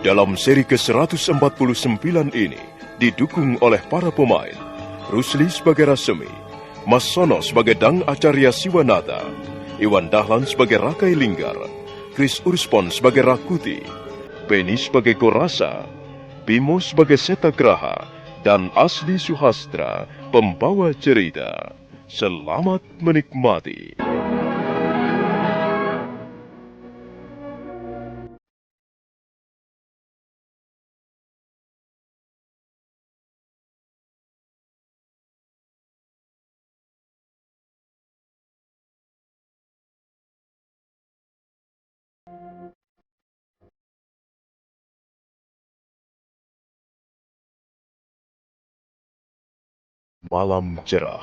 Dalam seri ke-149 ini, didukung oleh para pemain, Rusli sebagai Rasemi, Mas Sono sebagai Dang Acarya Siwanata, Iwan Dahlan sebagai Rakai Linggar, Chris Urspon sebagai Rakuti, Beni sebagai Gorasa, Bimo sebagai Setagraha, dan Asli Suhastra, pembawa cerita. Selamat menikmati. Malam cerah,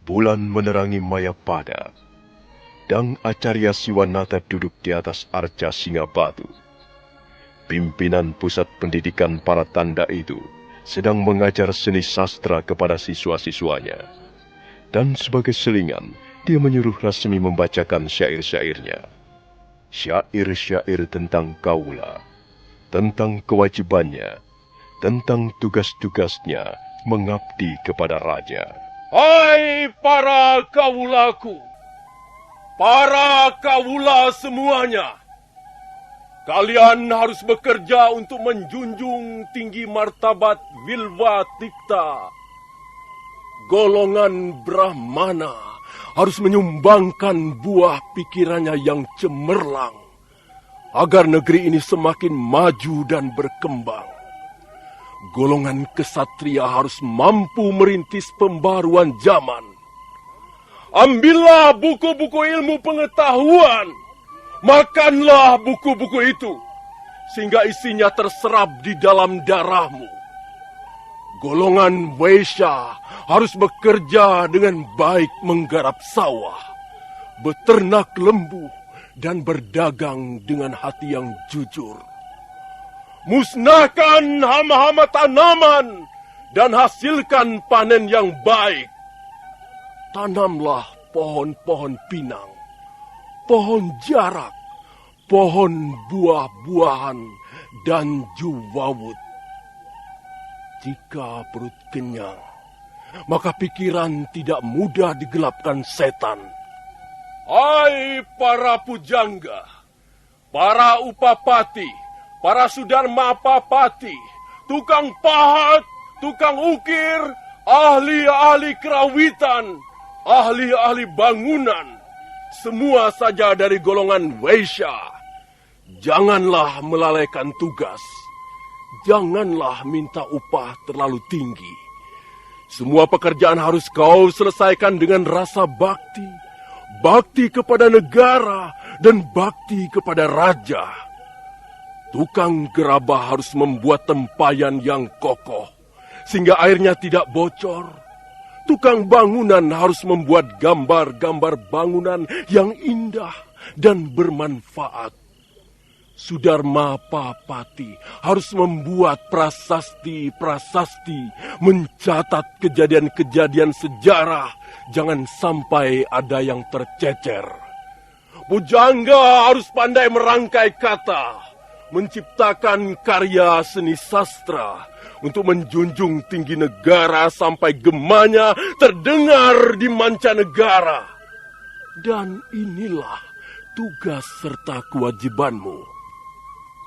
bulan menerangi Mayapada. Dang Acarya Siwanata duduk di atas arca Singa Batu. Pimpinan pusat pendidikan para tanda itu sedang mengajar seni sastra kepada siswa-siswanya. Dan sebagai selingan, dia menyuruh Rasmi membacakan syair-syairnya. Syair-syair tentang kaula, tentang kewajibannya, tentang tugas-tugasnya mengabdi kepada raja. Hai para kaulaku, para kaula semuanya, kalian harus bekerja untuk menjunjung tinggi martabat Wilwa Tikta. Golongan Brahmana harus menyumbangkan buah pikirannya yang cemerlang, agar negeri ini semakin maju dan berkembang. Golongan kesatria harus mampu merintis pembaruan zaman. Ambillah buku-buku ilmu pengetahuan. Makanlah buku-buku itu, sehingga isinya terserap di dalam darahmu. Golongan Waisya harus bekerja dengan baik menggarap sawah, beternak lembu, dan berdagang dengan hati yang jujur. Musnahkan hama-hama tanaman dan hasilkan panen yang baik. Tanamlah pohon-pohon pinang, pohon jarak, pohon buah-buahan, dan juwawut. Jika perut kenyang, maka pikiran tidak mudah digelapkan setan. Hai para pujangga, para upapati, para sudarmapapati, tukang pahat, tukang ukir, ahli-ahli kerawitan, ahli-ahli bangunan, semua saja dari golongan Waisya. Janganlah melalaikan tugas. Janganlah minta upah terlalu tinggi. Semua pekerjaan harus kau selesaikan dengan rasa bakti. Bakti kepada negara dan bakti kepada raja. Tukang gerabah harus membuat tempayan yang kokoh, sehingga airnya tidak bocor. Tukang bangunan harus membuat gambar-gambar bangunan yang indah dan bermanfaat. Sudarmapapati harus membuat prasasti-prasasti, mencatat kejadian-kejadian sejarah, jangan sampai ada yang tercecer. Pujangga harus pandai merangkai kata, menciptakan karya seni sastra untuk menjunjung tinggi negara sampai gemanya terdengar di mancanegara. Dan inilah tugas serta kewajibanmu.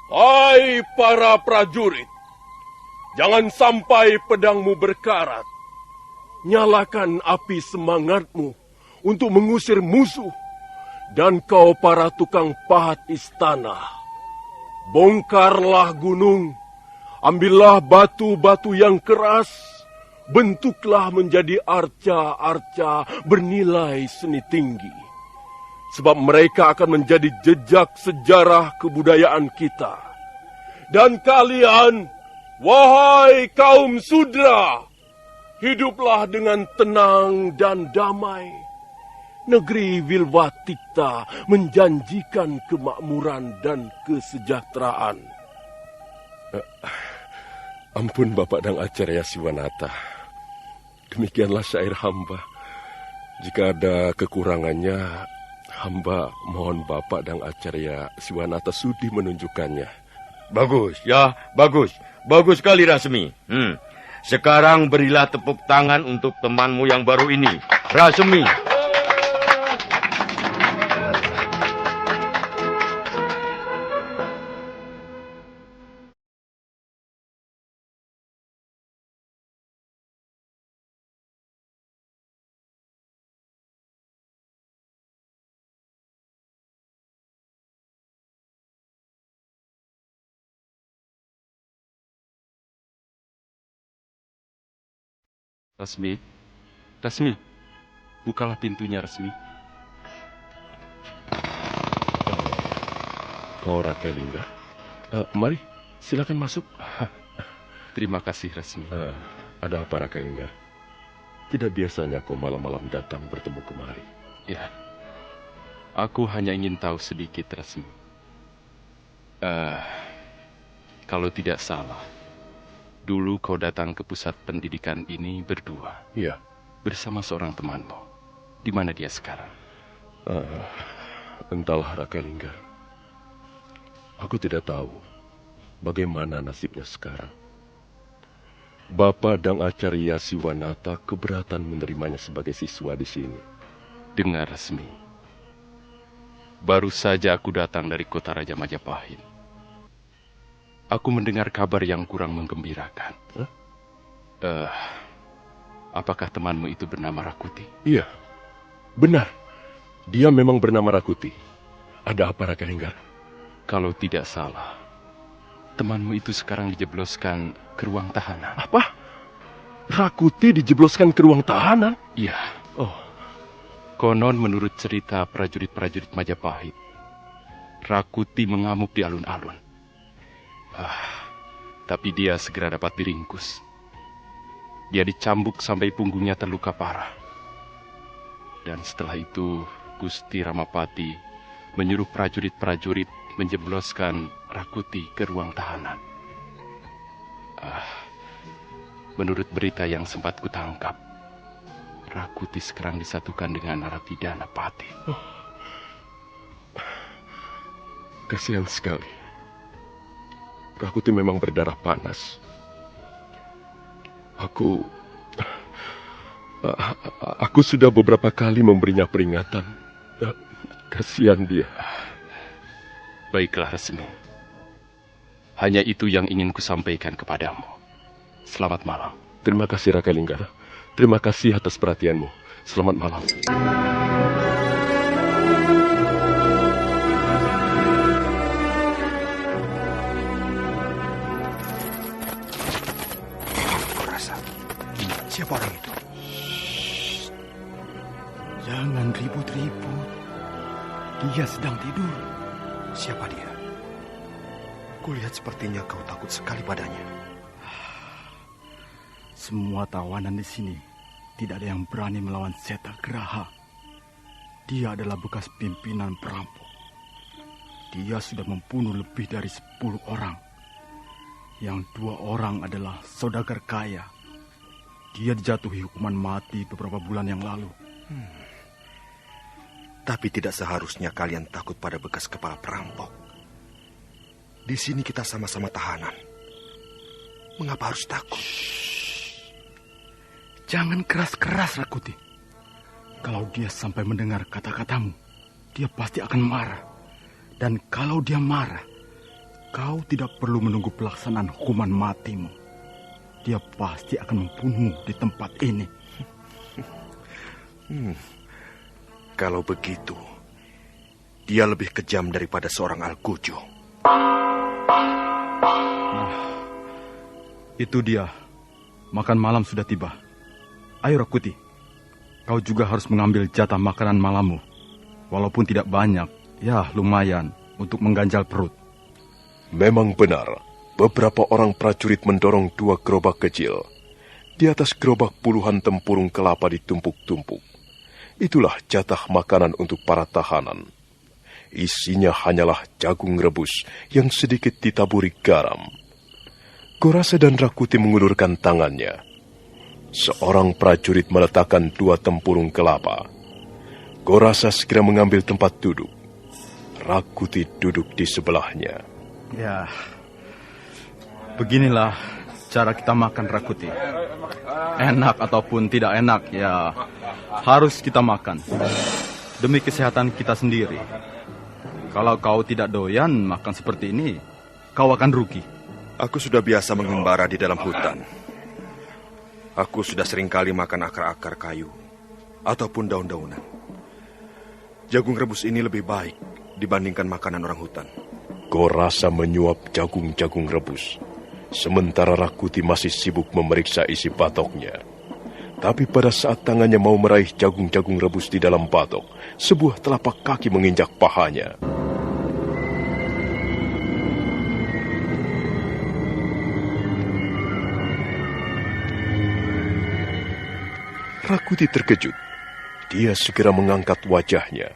Hai para prajurit, jangan sampai pedangmu berkarat. Nyalakan api semangatmu untuk mengusir musuh. Dan kau para tukang pahat istana, bongkarlah gunung, ambillah batu-batu yang keras, bentuklah menjadi arca-arca bernilai seni tinggi. Sebab mereka akan menjadi jejak sejarah kebudayaan kita. Dan kalian, wahai kaum Sudra, hiduplah dengan tenang dan damai. Negeri Wilwa Tikta menjanjikan kemakmuran dan kesejahteraan. Ampun Bapak Dang Acarya Siwanata. Demikianlah syair hamba. Jika ada kekurangannya, hamba mohon Bapak Dang Acarya Siwanata sudi menunjukkannya. Bagus, ya, bagus. Bagus sekali, Rasmi. Sekarang berilah tepuk tangan untuk temanmu yang baru ini, Rasmi. Rasmi, bukalah pintunya, Rasmi. Kau Raka Lingga? Mari, silakan masuk. Terima kasih, Rasmi. Ada apa Raka Lingga? Tidak biasanya kau malam-malam datang bertemu kemari. Ya, aku hanya ingin tahu sedikit, Rasmi. Kalau tidak salah, dulu kau datang ke pusat pendidikan ini berdua. Iya. Bersama seorang temanmu. Di mana dia sekarang? Entahlah Raka Lingga. Aku tidak tahu bagaimana nasibnya sekarang. Bapak dan Acarya Siwanata keberatan menerimanya sebagai siswa di sini. Dengar, Rasmi. Baru saja aku datang dari kota Raja Majapahit. Aku mendengar kabar yang kurang menggembirakan. Apakah temanmu itu bernama Rakuti? Iya, benar. Dia memang bernama Rakuti. Ada apa Raka Lingga? Kalau tidak salah, temanmu itu sekarang dijebloskan ke ruang tahanan. Apa? Rakuti dijebloskan ke ruang tahanan? Iya. Oh, Konon menurut cerita prajurit-prajurit Majapahit, Rakuti mengamuk di alun-alun. Tapi dia segera dapat diringkus. Dia dicambuk sampai punggungnya terluka parah. Dan setelah itu, Gusti Ramapati menyuruh prajurit-prajurit menjebloskan Rakuti ke ruang tahanan. Menurut berita yang sempat kutangkap, Rakuti sekarang disatukan dengan narapidana Pati. kasihan sekali. Rakuti memang berdarah panas. Aku sudah beberapa kali memberinya peringatan. Kasihan dia. Baiklah, Rasmi. Hanya itu yang ingin kusampaikan kepadamu. Selamat malam. Terima kasih Raka Lingga. Terima kasih atas perhatianmu. Selamat malam. Siapa orang itu? Jangan ribut-ribut. Dia sedang tidur. Siapa dia? Kulihat sepertinya kau takut sekali padanya. Semua tawanan di sini tidak ada yang berani melawan Setagraha. Dia adalah bekas pimpinan perampok. Dia sudah membunuh lebih dari 10 orang. Yang 2 orang adalah saudagar kaya. Dia dijatuhi hukuman mati beberapa bulan yang lalu. Tapi tidak seharusnya kalian takut pada bekas kepala perampok. Di sini kita sama-sama tahanan. Mengapa harus takut? Jangan keras-keras, Rakuti. Kalau dia sampai mendengar kata-katamu, dia pasti akan marah. Dan kalau dia marah, kau tidak perlu menunggu pelaksanaan hukuman matimu. Dia pasti akan membunuhmu di tempat ini. Kalau begitu, dia lebih kejam daripada seorang Algojo. Itu dia. Makan malam sudah tiba. Ayo Rakuti, kau juga harus mengambil jatah makanan malammu. Walaupun tidak banyak, ya lumayan untuk mengganjal perut. Memang benar, beberapa orang prajurit mendorong 2 gerobak kecil. Di atas gerobak puluhan tempurung kelapa ditumpuk-tumpuk. Itulah jatah makanan untuk para tahanan. Isinya hanyalah jagung rebus yang sedikit ditaburi garam. Gorasa dan Rakuti mengulurkan tangannya. Seorang prajurit meletakkan 2 tempurung kelapa. Gorasa segera mengambil tempat duduk. Rakuti duduk di sebelahnya. Ya, Beginilah cara kita makan Rakuti. Enak ataupun tidak enak, ya harus kita makan. Demi kesehatan kita sendiri. Kalau kau tidak doyan makan seperti ini, kau akan rugi. Aku sudah biasa mengembara di dalam hutan. Aku sudah seringkali makan akar-akar kayu ataupun daun-daunan. Jagung rebus ini lebih baik dibandingkan makanan orang hutan. Gorasa menyuap jagung-jagung rebus. Sementara Rakuti masih sibuk memeriksa isi patoknya. Tapi pada saat tangannya mau meraih jagung-jagung rebus di dalam patok, sebuah telapak kaki menginjak pahanya. Rakuti terkejut. Dia segera mengangkat wajahnya.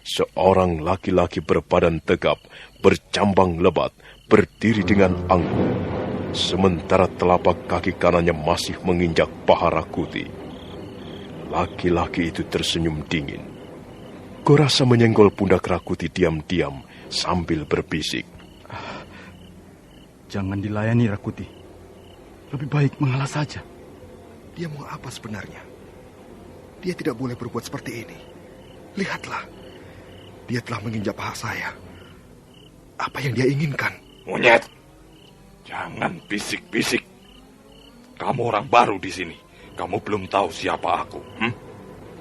Seorang laki-laki berbadan tegap, bercambang lebat, berdiri dengan angkuh. Sementara telapak kaki kanannya masih menginjak paha Rakuti. Laki-laki itu tersenyum dingin. Gorasa menyenggol pundak Rakuti diam-diam sambil berbisik. Jangan dilayani Rakuti. Lebih baik mengalah saja. Dia mau apa sebenarnya? Dia tidak boleh berbuat seperti ini. Lihatlah. Dia telah menginjak paha saya. Apa yang dia inginkan? Monyet, jangan bisik-bisik. Kamu orang baru di sini. Kamu belum tahu siapa aku.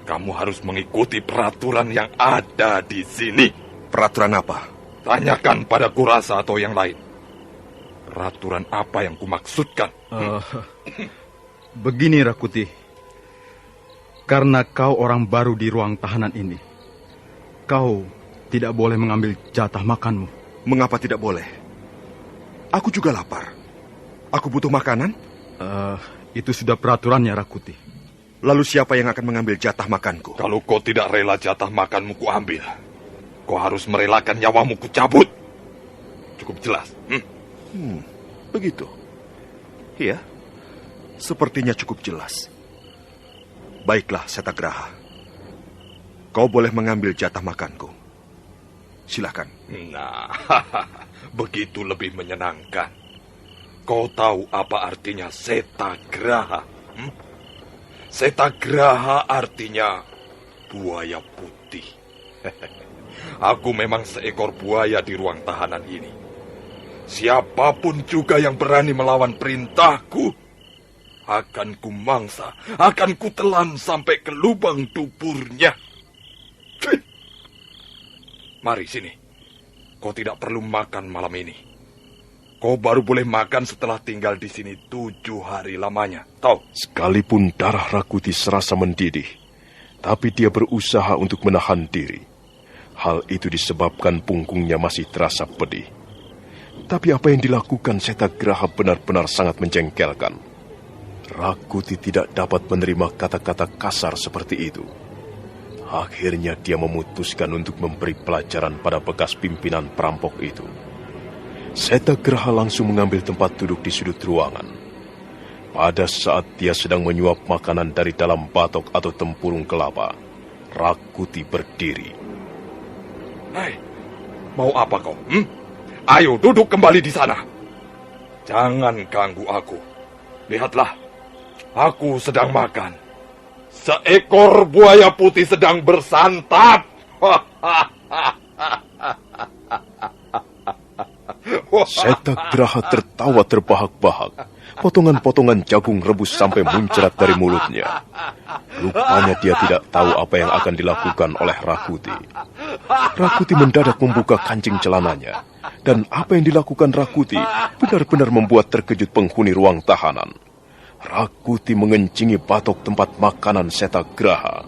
Kamu harus mengikuti peraturan yang ada di sini. Peraturan apa? Tanyakan pada Kurasa atau yang lain. Peraturan apa yang kumaksudkan? Begini Rakuti. Karena kau orang baru di ruang tahanan ini, kau tidak boleh mengambil jatah makanmu. Mengapa tidak boleh? Aku juga lapar. Aku butuh makanan. Itu sudah peraturannya Rakuti. Lalu siapa yang akan mengambil jatah makanku? Kalau kau tidak rela jatah makanmu kuambil, kau harus merelakan nyawamu kucabut. Cukup jelas. Begitu. Iya. Sepertinya cukup jelas. Baiklah, Setagraha. Kau boleh mengambil jatah makanku. Silakan. Nah, begitu lebih menyenangkan. Kau tahu apa artinya Setagraha? Setagraha artinya buaya putih. Aku memang seekor buaya di ruang tahanan ini. Siapapun juga yang berani melawan perintahku, akan kumangsa, akan kutelan sampai ke lubang duburnya. Mari sini. Kau tidak perlu makan malam ini. Kau baru boleh makan setelah tinggal di sini 7 hari lamanya. Tahu? Sekalipun darah Rakuti serasa mendidih, tapi dia berusaha untuk menahan diri. Hal itu disebabkan punggungnya masih terasa pedih. Tapi apa yang dilakukan Setagraha benar-benar sangat menjengkelkan. Rakuti tidak dapat menerima kata-kata kasar seperti itu. Akhirnya dia memutuskan untuk memberi pelajaran pada bekas pimpinan perampok itu. Setagraha langsung mengambil tempat duduk di sudut ruangan. Pada saat dia sedang menyuap makanan dari dalam batok atau tempurung kelapa, Rakuti berdiri. Hei, mau apa kau? Ayo duduk kembali di sana. Jangan ganggu aku. Lihatlah. Aku sedang makan. Seekor buaya putih sedang bersantap. Setagraha tertawa terbahak-bahak. Potongan-potongan jagung rebus sampai muncrat dari mulutnya. Rupanya dia tidak tahu apa yang akan dilakukan oleh Rakuti. Rakuti mendadak membuka kancing celananya. Dan apa yang dilakukan Rakuti benar-benar membuat terkejut penghuni ruang tahanan. Rakuti mengencingi batok tempat makanan Setagraha.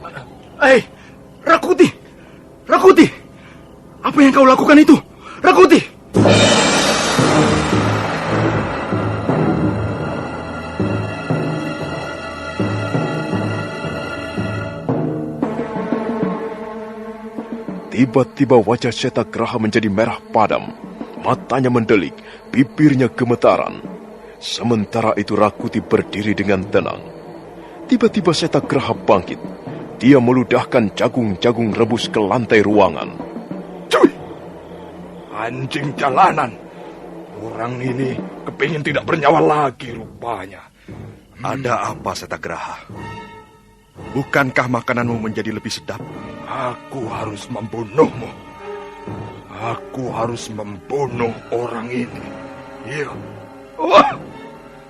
Rakuti! Rakuti! Apa yang kau lakukan itu? Rakuti! Tiba-tiba wajah Setagraha menjadi merah padam. Matanya mendelik, bibirnya gemetaran. Sementara itu Rakuti berdiri dengan tenang. Tiba-tiba Setagraha bangkit. Dia meludahkan jagung-jagung rebus ke lantai ruangan. Cuy! Anjing jalanan! Orang ini kepingin tidak bernyawa lagi rupanya. Ada apa, Setagraha? Bukankah makananmu menjadi lebih sedap? Aku harus membunuhmu. Aku harus membunuh orang ini. Iya. Wah!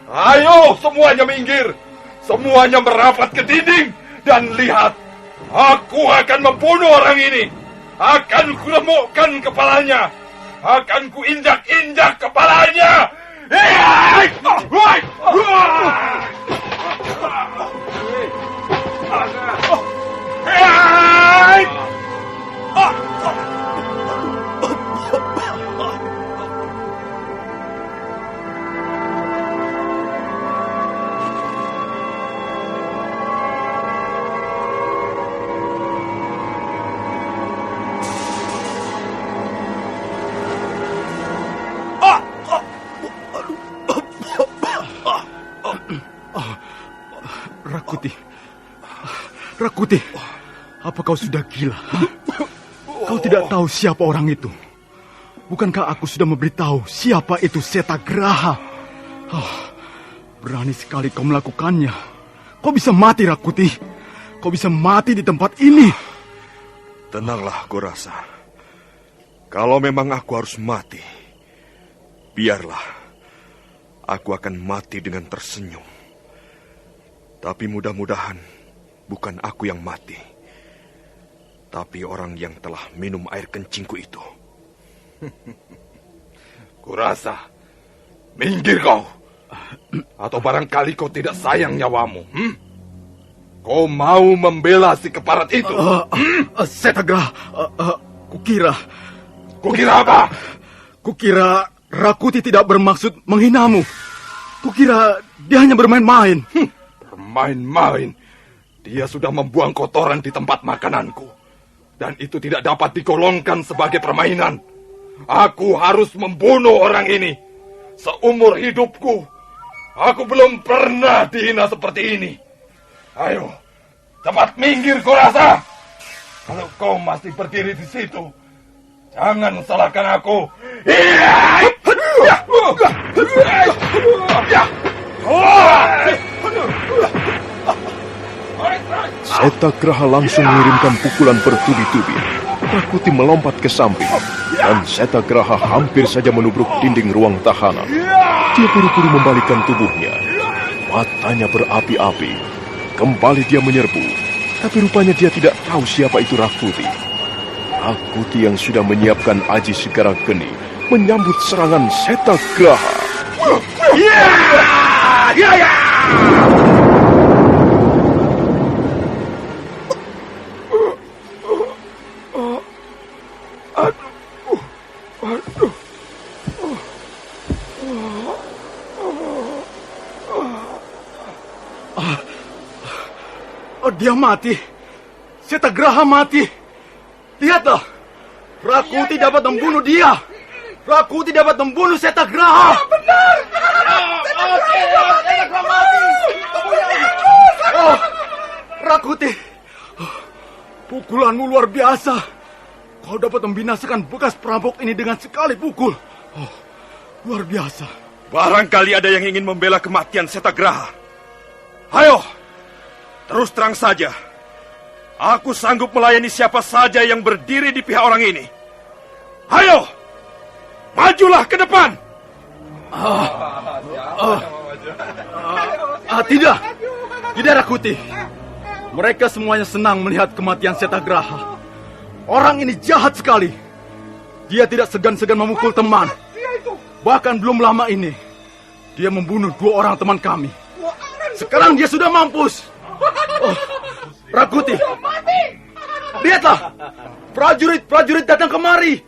Ayo semuanya minggir. Semuanya merapat ke dinding. Dan lihat. Aku akan membunuh orang ini. Akan kuremukkan kepalanya. Akan kuinjak-injak kepalanya. Rakuti, apa kau sudah gila? Kau tidak tahu siapa orang itu? Bukankah aku sudah memberitahu siapa itu Setagraha? Berani sekali kau melakukannya. Kau bisa mati, Rakuti. Kau bisa mati di tempat ini. Tenanglah, Gorasa. Kalau memang aku harus mati, biarlah. Aku akan mati dengan tersenyum. Tapi mudah-mudahan bukan aku yang mati, tapi orang yang telah minum air kencingku itu. Kurasa, minggir kau. Atau barangkali kau tidak sayang nyawamu. Kau mau membela si keparat itu? Setagraha, kukira apa? Kukira Rakuti tidak bermaksud menghinamu. Kukira dia hanya bermain-main. Bermain-main? Dia sudah membuang kotoran di tempat makananku. Dan itu tidak dapat digolongkan sebagai permainan. Aku harus membunuh orang ini. Seumur hidupku, aku belum pernah dihina seperti ini. Ayo, cepat minggir Gorasa. Kalau kau masih berdiri di situ, jangan salahkan aku. Setagraha langsung mengirimkan pukulan bertubi-tubi. Rakuti melompat ke samping, dan Setagraha hampir saja menubruk dinding ruang tahanan. Dia buru-buru membalikkan tubuhnya. Matanya berapi-api. Kembali dia menyerbu, tapi rupanya dia tidak tahu siapa itu Rakuti. Rakuti yang sudah menyiapkan aji segara geni menyambut serangan Setagraha. Dia mati. Setagraha mati. Lihatlah. Rakuti dapat membunuh dia. Rakuti dapat membunuh Setagraha. Benar. Setagraha mati. Rakuti. Pukulanmu luar biasa. Kau dapat membinasakan bekas perampok ini dengan sekali pukul. Luar biasa. Barangkali ada yang ingin membela kematian Setagraha. Ayo. Terus terang saja, aku sanggup melayani siapa saja yang berdiri di pihak orang ini. Ayo, majulah ke depan. Tidak Rakuti. Mereka semuanya senang melihat kematian Setagraha. Orang ini jahat sekali. Dia tidak segan-segan memukul teman. Bahkan belum lama ini, dia membunuh 2 orang teman kami. Sekarang dia sudah mampus. Rakuti, lihatlah, prajurit datang kemari.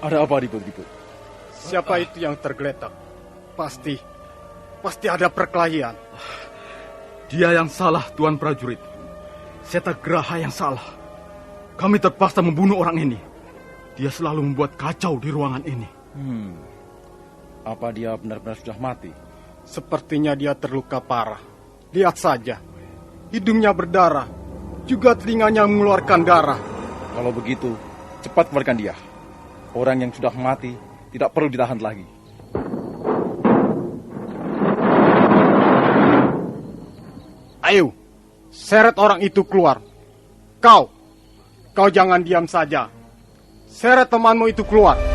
Ada apa ribut-ribut? Siapa itu yang tergeletak? Pasti ada perkelahian. Dia yang salah, Tuan Prajurit. Setagraha yang salah. Kami terpaksa membunuh orang ini. Dia selalu membuat kacau di ruangan ini. Apa dia benar-benar sudah mati? Sepertinya dia terluka parah. Lihat saja, hidungnya berdarah, juga telinganya mengeluarkan darah. Kalau begitu, cepat keluarkan dia. Orang yang sudah mati tidak perlu ditahan lagi. Ayo, seret orang itu keluar. Kau jangan diam saja. Seret temanmu itu keluar.